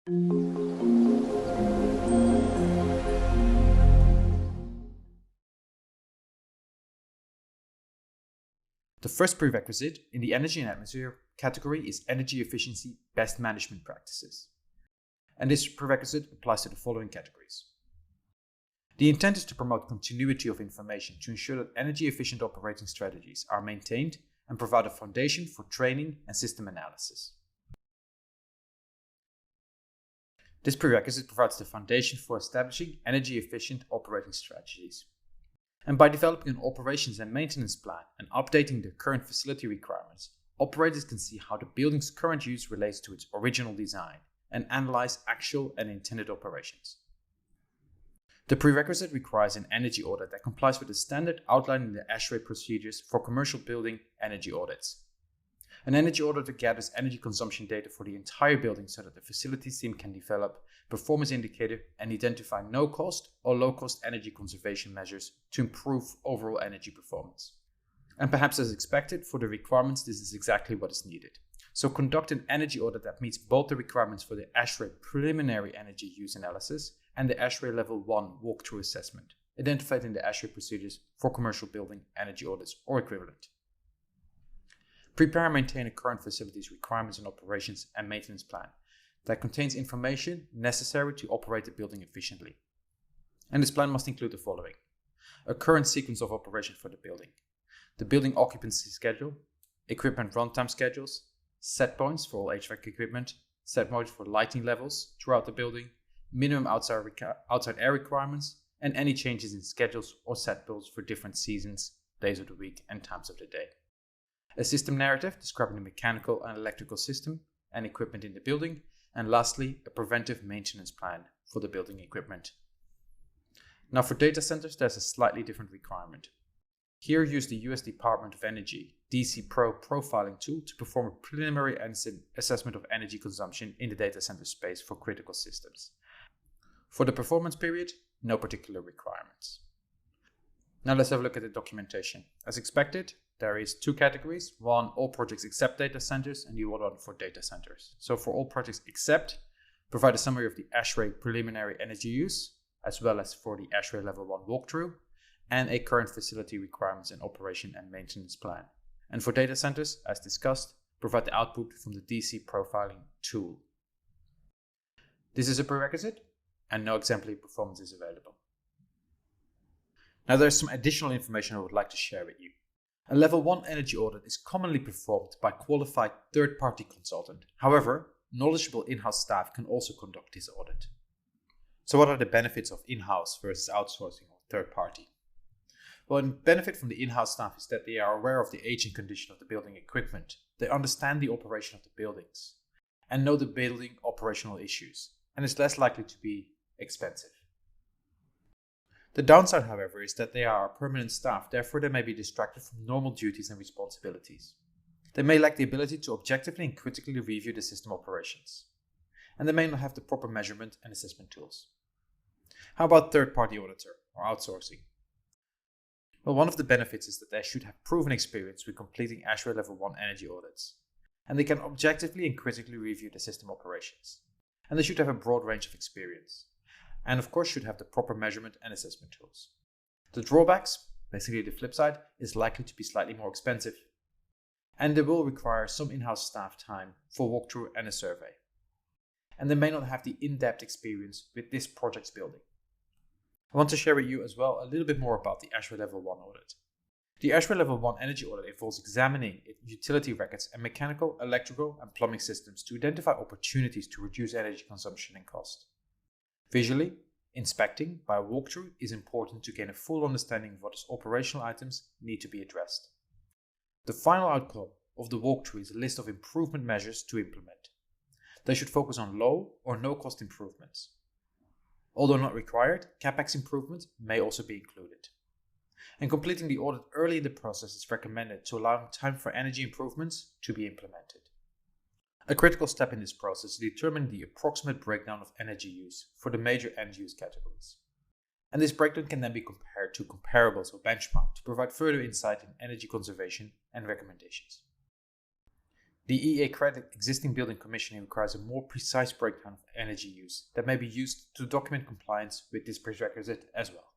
The first prerequisite in the energy and atmosphere category is energy efficiency best management practices. And this prerequisite applies to the following categories. The intent is to promote continuity of information to ensure that energy efficient operating strategies are maintained and provide a foundation for training and system analysis. This prerequisite provides the foundation for establishing energy efficient operating strategies. And by developing an operations and maintenance plan and updating the current facility requirements, operators can see how the building's current use relates to its original design and analyze actual and intended operations. The prerequisite requires an energy audit that complies with the standard outlined in the ASHRAE procedures for commercial building energy audits. An energy auditor gathers energy consumption data for the entire building so that the facilities team can develop performance indicator and identify no-cost or low-cost energy conservation measures to improve overall energy performance. And perhaps as expected, for the requirements, this is exactly what is needed. So conduct an energy audit that meets both the requirements for the ASHRAE preliminary energy use analysis and the ASHRAE Level 1 walkthrough assessment, identified in the ASHRAE procedures for commercial building energy audits or equivalent. Prepare and maintain a current facilities requirements and operations and maintenance plan that contains information necessary to operate the building efficiently. And this plan must include the following: a current sequence of operation for the building occupancy schedule, equipment runtime schedules, set points for all HVAC equipment, set points for lighting levels throughout the building, minimum outside air requirements, and any changes in schedules or set bills for different seasons, days of the week, and times of the day. A system narrative describing the mechanical and electrical system and equipment in the building, and lastly, a preventive maintenance plan for the building equipment. Now for data centers, there's a slightly different requirement. Here use the US Department of Energy DC Pro profiling tool to perform a preliminary assessment of energy consumption in the data center space for critical systems. For the performance period, no particular requirements. Now let's have a look at the documentation. As expected, there is two categories. One, all projects except data centers, and the other one for data centers. So for all projects except, provide a summary of the ASHRAE preliminary energy use, as well as for the ASHRAE Level 1 walkthrough, and a current facility requirements and operation and maintenance plan. And for data centers, as discussed, provide the output from the DC profiling tool. This is a prerequisite, and no exemplary performance is available. Now there's some additional information I would like to share with you. A Level 1 energy audit is commonly performed by qualified third-party consultant. However, knowledgeable in-house staff can also conduct this audit. So what are the benefits of in-house versus outsourcing or third-party? Well, the benefit from the in-house staff is that they are aware of the age and condition of the building equipment. They understand the operation of the buildings and know the building operational issues, and it's less likely to be expensive. The downside, however, is that they are permanent staff, therefore they may be distracted from normal duties and responsibilities. They may lack the ability to objectively and critically review the system operations, and they may not have the proper measurement and assessment tools. How about third-party auditor or outsourcing? Well, one of the benefits is that they should have proven experience with completing ASHRAE Level 1 energy audits, and they can objectively and critically review the system operations. And they should have a broad range of experience, and of course should have the proper measurement and assessment tools. The drawbacks, basically the flip side, is likely to be slightly more expensive, and they will require some in-house staff time for walkthrough and a survey. And they may not have the in-depth experience with this project's building. I want to share with you as well a little bit more about the ASHRAE Level 1 audit. The ASHRAE Level 1 energy audit involves examining utility records and mechanical, electrical, and plumbing systems to identify opportunities to reduce energy consumption and cost. Visually, inspecting by a walkthrough is important to gain a full understanding of what operational items need to be addressed. The final outcome of the walkthrough is a list of improvement measures to implement. They should focus on low or no cost improvements. Although not required, CapEx improvements may also be included. And completing the audit early in the process is recommended to allow time for energy improvements to be implemented. A critical step in this process is determining the approximate breakdown of energy use for the major energy use categories. And this breakdown can then be compared to comparables or benchmark to provide further insight in energy conservation and recommendations. The EA credit existing building commissioning requires a more precise breakdown of energy use that may be used to document compliance with this prerequisite as well.